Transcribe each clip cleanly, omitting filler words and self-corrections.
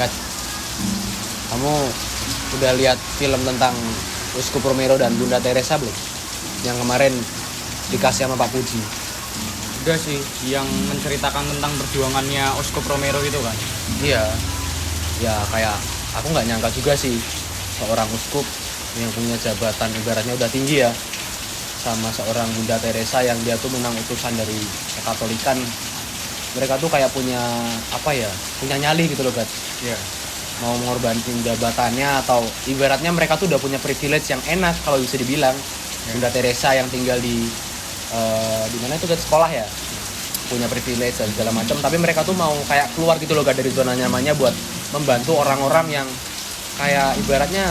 Kat, kamu udah lihat film tentang Uskup Romero dan Bunda Teresa belum? Yang kemarin dikasih sama Pak Puji. Udah sih, yang menceritakan tentang perjuangannya Uskup Romero itu kan. Iya. Ya kayak aku nggak nyangka juga sih seorang uskup yang punya jabatan ibaratnya udah tinggi ya, sama seorang Bunda Teresa yang dia tuh memang utusan dari Katolikan. Mereka tuh kayak punya punya nyali gitu loh, Gat. Iya. Mau mengorbankan jabatannya atau ibaratnya mereka tuh udah punya privilege yang enak kalau bisa dibilang. Bunda Teresa yang tinggal di mana itu, Gat, sekolah ya, punya privilege dan segala macam, tapi mereka tuh mau kayak keluar gitu loh, Gat, dari zona nyamannya buat membantu orang-orang yang kayak ibaratnya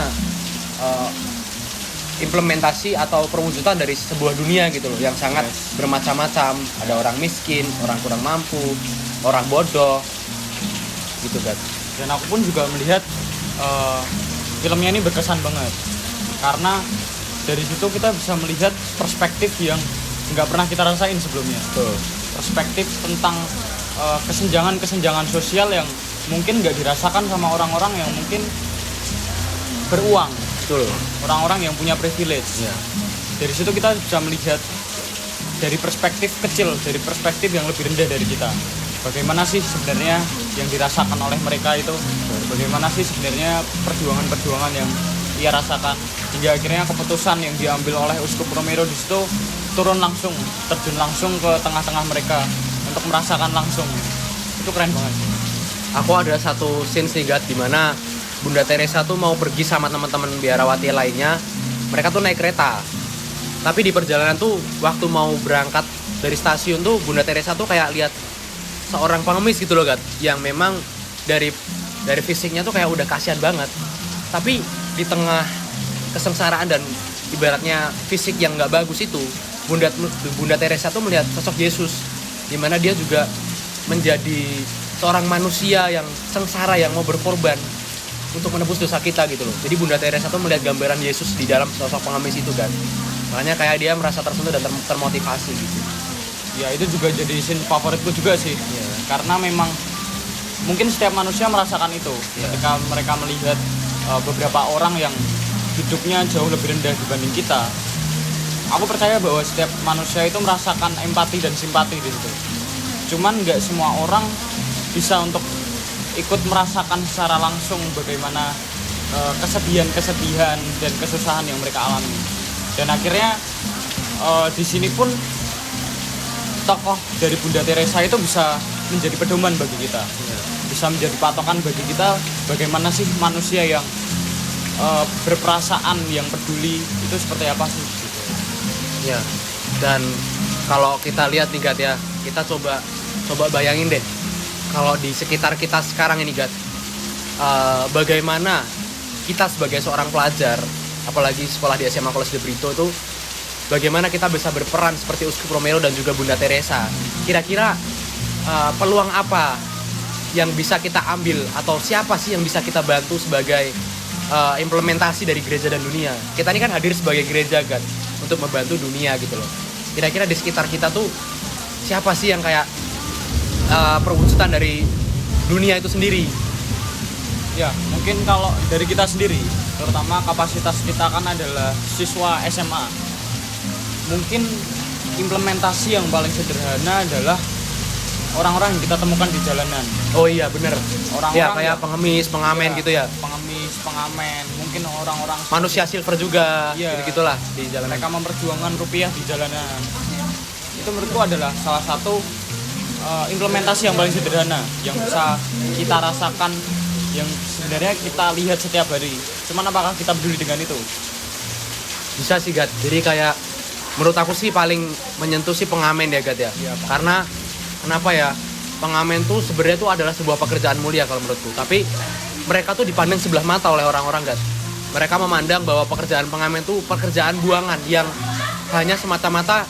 implementasi atau perwujudan dari sebuah dunia gitu loh, yang sangat bermacam-macam. Ada orang miskin, orang kurang mampu, orang bodoh gitu, Gat. Dan aku pun juga melihat filmnya ini berkesan banget, karena dari situ kita bisa melihat perspektif yang nggak pernah kita rasain sebelumnya. Betul. Perspektif tentang kesenjangan sosial yang mungkin nggak dirasakan sama orang-orang yang mungkin beruang. Betul. Orang-orang yang punya privilege. Ya. Dari situ kita bisa melihat dari perspektif kecil, dari perspektif yang lebih rendah dari kita. Bagaimana sih sebenarnya yang dirasakan oleh mereka itu? Bagaimana sih sebenarnya perjuangan-perjuangan yang ia rasakan? Hingga akhirnya keputusan yang diambil oleh Uskup Romero di situ turun langsung, terjun langsung ke tengah-tengah mereka untuk merasakan langsung. Itu keren banget sih. Aku ada satu scene sih, Gat, di mana Bunda Teresa tuh mau pergi sama teman-teman biarawati lainnya. Mereka tuh naik kereta. Tapi di perjalanan tuh waktu mau berangkat dari stasiun tuh Bunda Teresa tuh kayak lihat seorang pengemis gitu loh, Gat, yang memang dari fisiknya tuh kayak udah kasihan banget. Tapi di tengah kesengsaraan dan ibaratnya fisik yang nggak bagus itu, Bunda Teresa tuh melihat sosok Yesus, di mana dia juga menjadi seorang manusia yang sengsara, yang mau berkorban untuk menebus dosa kita gitu loh. Jadi Bunda Teresa tuh melihat gambaran Yesus di dalam sosok pengemis itu, kan. Makanya kayak dia merasa tersentuh dan termotivasi gitu. Ya itu juga jadi scene favoritku juga sih. Yeah. Karena memang mungkin setiap manusia merasakan itu. Yeah. Ketika mereka melihat beberapa orang yang hidupnya jauh lebih rendah dibanding kita, aku percaya bahwa setiap manusia itu merasakan empati dan simpati di situ. Cuman nggak semua orang bisa untuk ikut merasakan secara langsung bagaimana kesedihan dan kesusahan yang mereka alami. Dan akhirnya di sini pun tokoh dari Bunda Teresa itu bisa menjadi pedoman bagi kita. Bisa menjadi patokan bagi kita bagaimana sih manusia yang berperasaan, yang peduli itu seperti apa sih gitu. Ya. Dan kalau kita lihat nih, Gat, ya, kita coba bayangin deh kalau di sekitar kita sekarang ini, Gat, bagaimana kita sebagai seorang pelajar, apalagi sekolah di SMA College de Brito itu, bagaimana kita bisa berperan seperti Uskup Romero dan juga Bunda Teresa. Kira-kira peluang apa yang bisa kita ambil, atau siapa sih yang bisa kita bantu sebagai implementasi dari gereja dan dunia? Kita ini kan hadir sebagai gereja, kan, untuk membantu dunia gitu loh. Kira-kira di sekitar kita tuh siapa sih yang kayak perwujudan dari dunia itu sendiri? Ya, mungkin kalau dari kita sendiri, terutama kapasitas kita kan adalah siswa SMA. Mungkin implementasi yang paling sederhana adalah orang-orang yang kita temukan di jalanan. Oh iya, bener. Orang-orang ya, kayak pengemis, pengamen ya, gitu ya. Pengemis, pengamen, mungkin orang-orang Manusia silver juga, ya, gitu-gitulah di jalanan. Mereka memperjuangkan rupiah di jalanan. Itu menurutku adalah salah satu implementasi yang paling sederhana yang bisa kita rasakan, yang sebenarnya kita lihat setiap hari. Cuman apakah kita peduli dengan itu? Bisa sih, Gat. Jadi kayak menurut aku sih paling menyentuh sih pengamen ya, Gat, ya. Iya, Pak. Karena kenapa ya? Pengamen tuh sebenarnya tuh adalah sebuah pekerjaan mulia kalau menurutku. Tapi mereka tuh dipandang sebelah mata oleh orang-orang, Gat. Mereka memandang bahwa pekerjaan pengamen tuh pekerjaan buangan yang hanya semata-mata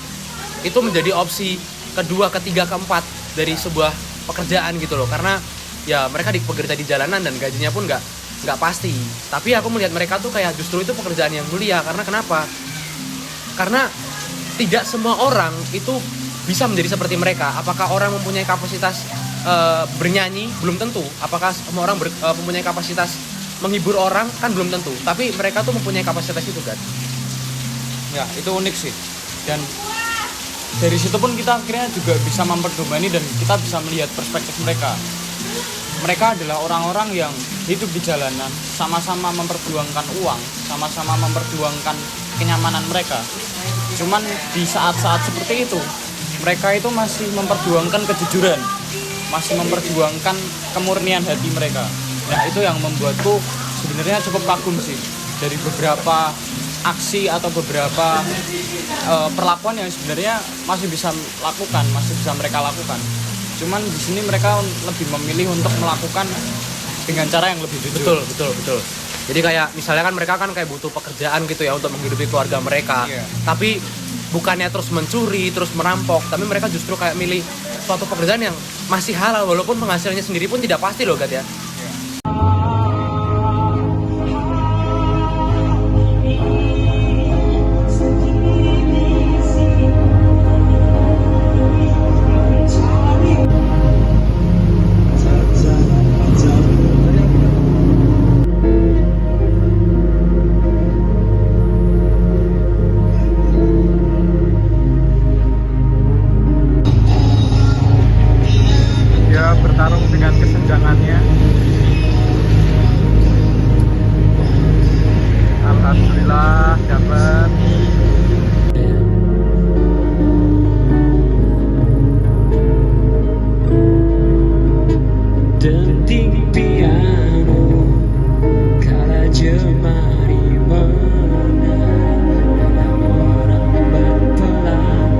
itu menjadi opsi kedua, ketiga, keempat dari sebuah pekerjaan gitu loh. Karena ya mereka bekerja di jalanan dan gajinya pun nggak pasti. Tapi aku melihat mereka tuh kayak justru itu pekerjaan yang mulia. Karena kenapa? Karena tidak semua orang itu bisa menjadi seperti mereka. Apakah orang mempunyai kapasitas bernyanyi belum tentu. Apakah semua orang mempunyai kapasitas menghibur orang kan belum tentu. Tapi mereka tuh mempunyai kapasitas itu kan. Ya, itu unik sih. Dan dari situ pun kita akhirnya juga bisa memperdomani dan kita bisa melihat perspektif mereka. Mereka adalah orang-orang yang hidup di jalanan, sama-sama memperjuangkan uang, sama-sama memperjuangkan kenyamanan mereka. Cuman di saat-saat seperti itu, mereka itu masih memperjuangkan kejujuran, masih memperjuangkan kemurnian hati mereka. Nah, itu yang membuatku sebenarnya cukup kagum sih dari beberapa aksi atau beberapa perlakuan yang sebenarnya masih bisa mereka lakukan. Cuman di sini mereka lebih memilih untuk melakukan dengan cara yang lebih jujur. Betul. Jadi kayak misalnya kan mereka kan kayak butuh pekerjaan gitu ya untuk menghidupi keluarga mereka. Iya. Tapi bukannya terus mencuri, terus merampok, tapi mereka justru kayak milih suatu pekerjaan yang masih halal walaupun penghasilannya sendiri pun tidak pasti loh, Gat ya. Dia bertarung dengan kesenjangannya. Alhamdulillah dapat. Denting piano kala jemari menari dan orang berpelan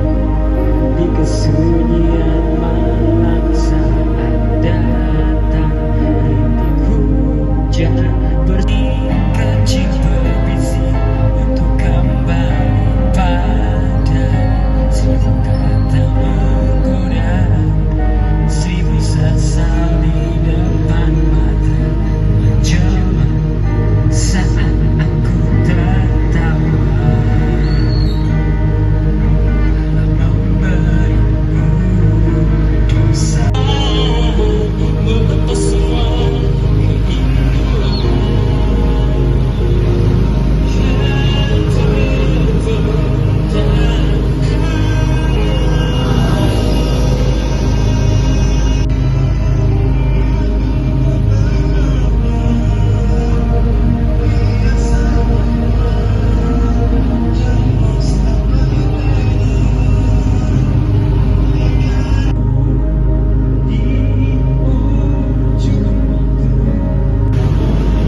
di kesunyian malam saat datang rintik hujan berkecil berbisik untuk kembali pada seribu kata menggoda, seribu sesal di depan mata menjelma saat aku tertawa dalam memberimu dosa melepas semua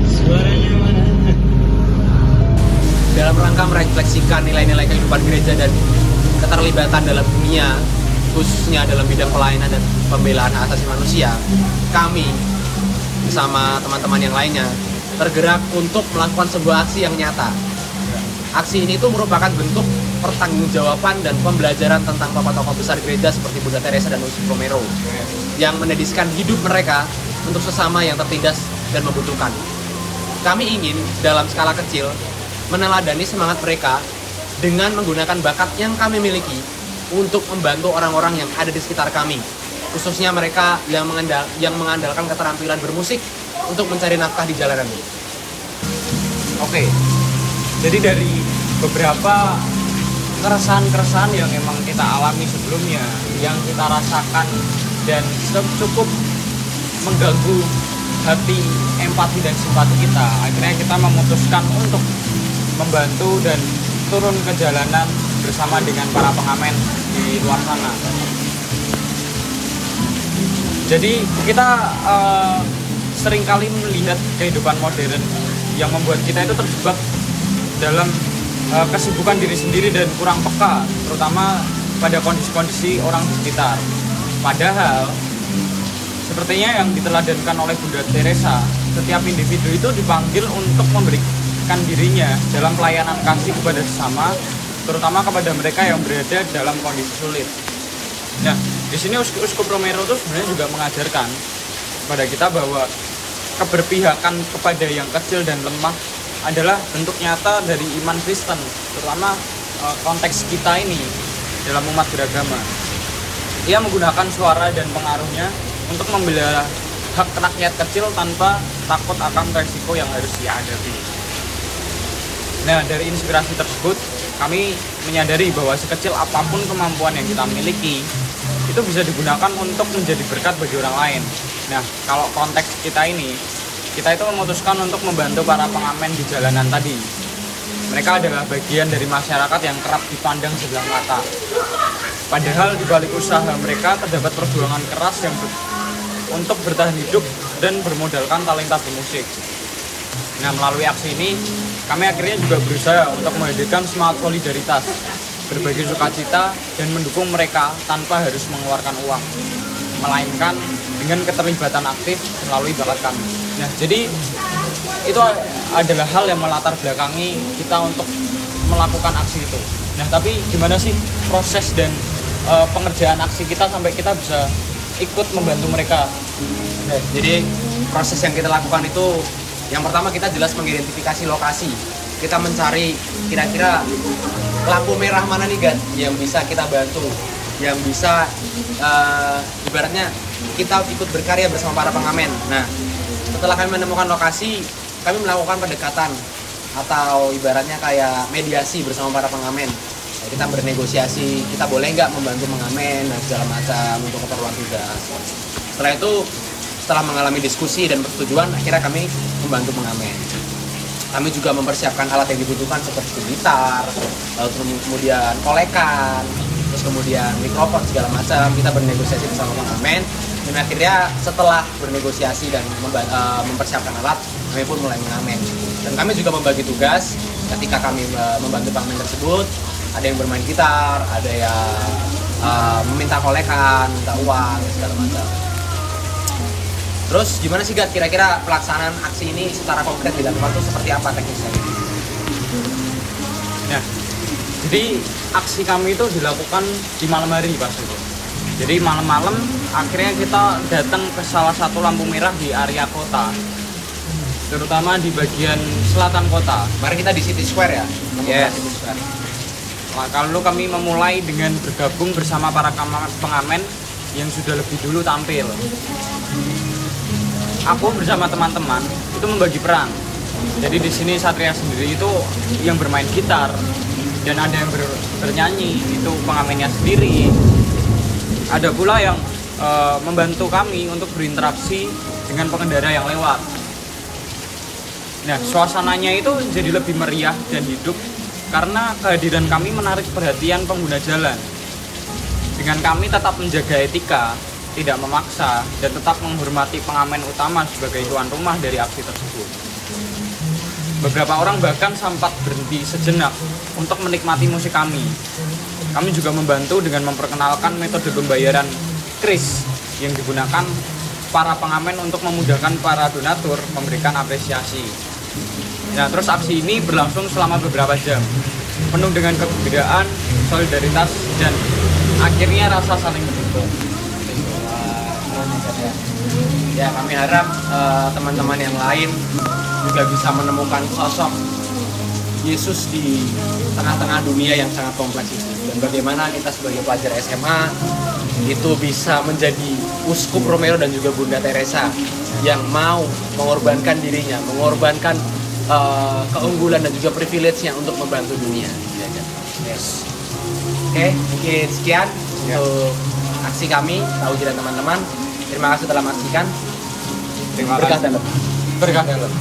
suaranya mana? Dalam rangka merefleksikan nilai-nilai kehidupan gereja dan keterlibatan dalam dunia, khususnya dalam bidang pelayanan dan pembelaan hak asasi manusia, kami bersama teman-teman yang lainnya tergerak untuk melakukan sebuah aksi yang nyata. Aksi ini tuh merupakan bentuk pertanggungjawaban dan pembelajaran tentang tokoh-tokoh besar gereja seperti Bunda Teresa dan Uskup Romero yang menediskan hidup mereka untuk sesama yang tertindas dan membutuhkan. Kami ingin dalam skala kecil meneladani semangat mereka dengan menggunakan bakat yang kami miliki untuk membantu orang-orang yang ada di sekitar kami, khususnya mereka yang mengandalkan keterampilan bermusik untuk mencari nafkah di jalanan. Oke. Jadi dari beberapa keresahan-keresahan yang emang kita alami sebelumnya, yang kita rasakan dan cukup mengganggu hati, empati dan simpati kita, akhirnya kita memutuskan untuk membantu dan turun ke jalanan bersama dengan para pengamen di luar sana. Jadi kita seringkali melihat kehidupan modern yang membuat kita itu terjebak dalam kesibukan diri sendiri dan kurang peka, terutama pada kondisi-kondisi orang di sekitar. Padahal sepertinya yang diteladankan oleh Bunda Teresa, setiap individu itu dipanggil untuk memberikan dirinya dalam pelayanan kasih kepada sesama, terutama kepada mereka yang berada dalam kondisi sulit. Nah, di sini Uskup Romero itu sebenarnya juga mengajarkan kepada kita bahwa keberpihakan kepada yang kecil dan lemah adalah bentuk nyata dari iman Kristen, terutama konteks kita ini dalam umat beragama. Ia menggunakan suara dan pengaruhnya untuk membela hak rakyat kecil tanpa takut akan resiko yang harus dihadapi. Nah, dari inspirasi tersebut, kami menyadari bahwa sekecil apapun kemampuan yang kita miliki, itu bisa digunakan untuk menjadi berkat bagi orang lain. Nah, kalau konteks kita ini, kita itu memutuskan untuk membantu para pengamen di jalanan tadi. Mereka adalah bagian dari masyarakat yang kerap dipandang sebelah mata. Padahal di balik usaha mereka terdapat perjuangan keras yang untuk bertahan hidup dan bermodalkan talenta bermusik. Nah, melalui aksi ini, kami akhirnya juga berusaha untuk menghadirkan semangat solidaritas, berbagi sukacita, dan mendukung mereka tanpa harus mengeluarkan uang, melainkan dengan keterlibatan aktif melalui bakat kami. Nah, jadi itu adalah hal yang melatar belakangi kita untuk melakukan aksi itu. Nah, tapi gimana sih proses dan pengerjaan aksi kita sampai kita bisa ikut membantu mereka? Jadi proses yang kita lakukan itu, yang pertama kita jelas mengidentifikasi lokasi. Kita mencari kira-kira lampu merah mana nih Gan yang bisa kita bantu, yang bisa ibaratnya kita ikut berkarya bersama para pengamen. Nah, setelah kami menemukan lokasi, kami melakukan pendekatan atau ibaratnya kayak mediasi bersama para pengamen. Nah, kita bernegosiasi, kita boleh nggak membantu mengamen dan segala macam untuk keperluan tugas. Setelah itu, setelah mengalami diskusi dan persetujuan, akhirnya kami membantu mengamen. Kami juga mempersiapkan alat yang dibutuhkan seperti gitar, lalu kemudian kolekan, terus kemudian mikrofon segala macam. Kita bernegosiasi bersama pengamen, dan akhirnya setelah bernegosiasi dan mempersiapkan alat, kami pun mulai mengamen. Dan kami juga membagi tugas ketika kami membantu pengamen tersebut. Ada yang bermain gitar, ada yang meminta kolekan, minta uang, segala macam. Terus gimana sih Gat, kira-kira pelaksanaan aksi ini secara konkret dilakukan tuh seperti apa teknisnya? Nah, jadi aksi kami itu dilakukan di malam hari pas itu. Jadi malam-malam akhirnya kita datang ke salah satu lampu merah di area kota, terutama di bagian selatan kota. Mari kita di City Square ya. Yes. City Square. Nah, kalau kami memulai dengan bergabung bersama para pengamen yang sudah lebih dulu tampil. Aku bersama teman-teman itu membagi peran. Jadi di sini Satria sendiri itu yang bermain gitar, dan ada yang bernyanyi, itu pengamennya sendiri. Ada pula yang membantu kami untuk berinteraksi dengan pengendara yang lewat. Nah, suasananya itu jadi lebih meriah dan hidup karena kehadiran kami menarik perhatian pengguna jalan. Dengan kami tetap menjaga etika, tidak memaksa, dan tetap menghormati pengamen utama sebagai tuan rumah dari aksi tersebut. Beberapa orang bahkan sempat berhenti sejenak untuk menikmati musik kami. Kami juga membantu dengan memperkenalkan metode pembayaran kris yang digunakan para pengamen untuk memudahkan para donatur memberikan apresiasi. Nah, terus aksi ini berlangsung selama beberapa jam, penuh dengan kegembiraan, solidaritas, dan akhirnya rasa saling mendukung. Ya, kami harap teman-teman yang lain juga bisa menemukan sosok Yesus di tengah-tengah dunia yang sangat kompleks itu, dan bagaimana kita sebagai pelajar SMA itu bisa menjadi Uskup Romero dan juga Bunda Teresa yang mau mengorbankan dirinya, mengorbankan keunggulan dan juga privilege-nya untuk membantu dunia. Yes. Oke, mungkin sekian untuk aksi kami, Tahu dan teman-teman. Terima kasih telah menyaksikan. Terima Berkah kasih. dalam. Berkah dalam.